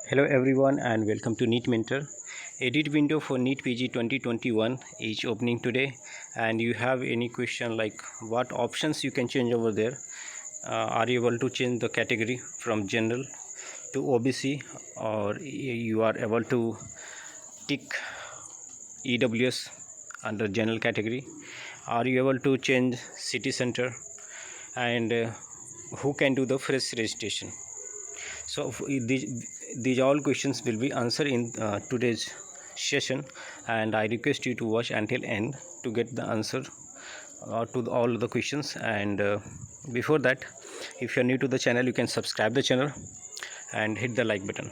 Hello everyone and welcome to NEET Mentor. Edit window for NEET PG 2021 is opening today, and you have any question like what options you can change over there. Are you able to change the category from general to OBC, or you are able to tick EWS under general category? Are you able to change city center, and who can do the fresh registration? So these all questions will be answered in today's session, and I request you to watch until end to get the answer to all the questions. And before that, if you are new to the channel, you can subscribe the channel and hit the like button.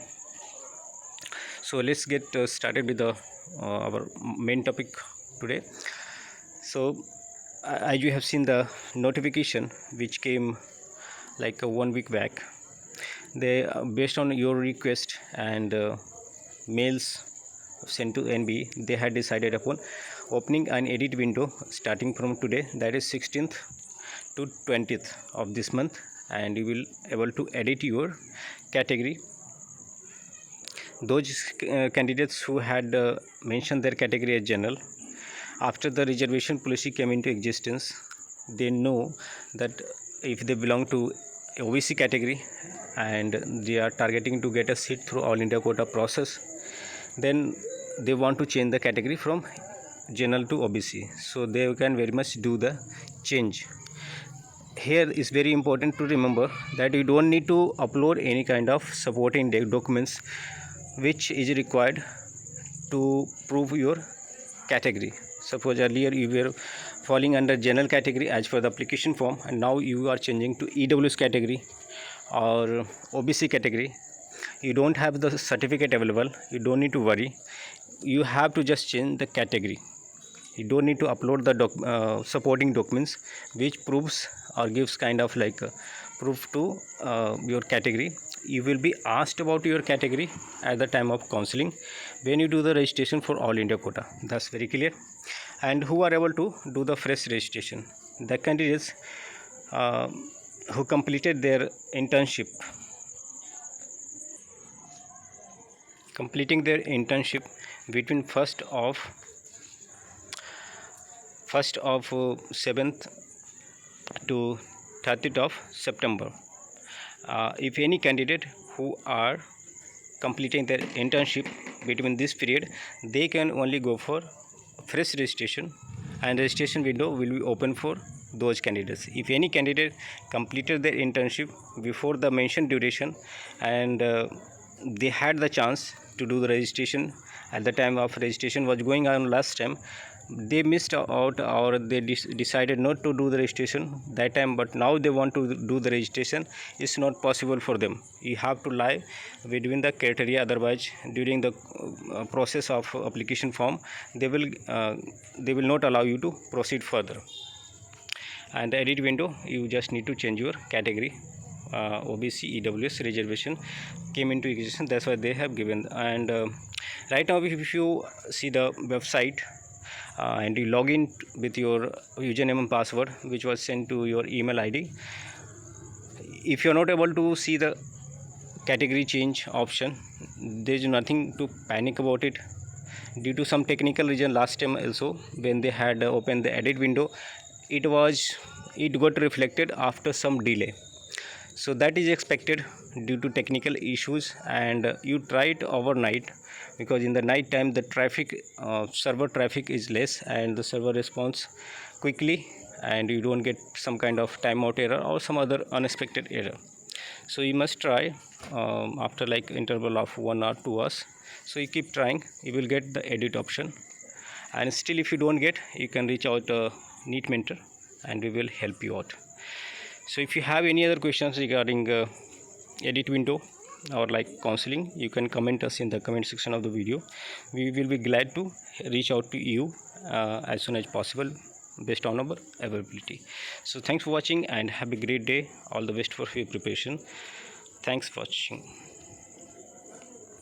So let's get started with the our main topic today. So as you have seen the notification which came like 1 week back, they based on your request and mails sent to NB, they had decided upon opening an edit window starting from today, that is 16th to 20th of this month, and you will able to edit your category. Those candidates who had mentioned their category as general, after the reservation policy came into existence, they know that if they belong to OBC category and they are targeting to get a seat through All India quota process, then they want to change the category from general to OBC, so they can very much do the change. Here is very important to remember that you don't need to upload any kind of supporting documents which is required to prove your category. Suppose earlier you were falling under general category as per the application form, and now you are changing to EWS category or OBC category. You don't have the certificate available, you don't need to worry. You have to just change the category. You don't need to upload the supporting documents which proves or gives kind of like proof to your category. You will be asked about your category at the time of counseling when you do the registration for All India quota. That's very clear. And who are able to do the fresh registration? The candidates who completed their internship. Completing their internship between 1st of 7th to 30th of September. If any candidate who are completing their internship between this period, they can only go for fresh registration, and registration window will be open for those candidates. If any candidate completed their internship before the mentioned duration and they had the chance to do the registration at the time of registration was going on last time, they missed out or they decided not to do the registration that time, but now they want to do the registration, it's not possible for them. You have to lie between the criteria, otherwise during the process of application form they will not allow you to proceed further. And the edit window, you just need to change your category. OBC EWS reservation came into existence, that's why they have given. And right now if you see the website and you log in with your username and password which was sent to your email ID, if you are not able to see the category change option, there is nothing to panic about it. Due to some technical reason, last time also when they had opened the edit window, it got reflected after some delay. So that is expected due to technical issues, and you try it overnight, because in the night time the traffic server traffic is less and the server responds quickly, and you don't get some kind of timeout error or some other unexpected error. So you must try after like interval of 1 or 2 hours. So you keep trying, you will get the edit option. And still if you don't get, you can reach out NEET Mentor and we will help you out. So if you have any other questions regarding edit window or like counseling, you can comment us in the comment section of the video. We will be glad to reach out to you as soon as possible based on our availability. So thanks for watching and have a great day. All the best for your preparation. Thanks for watching.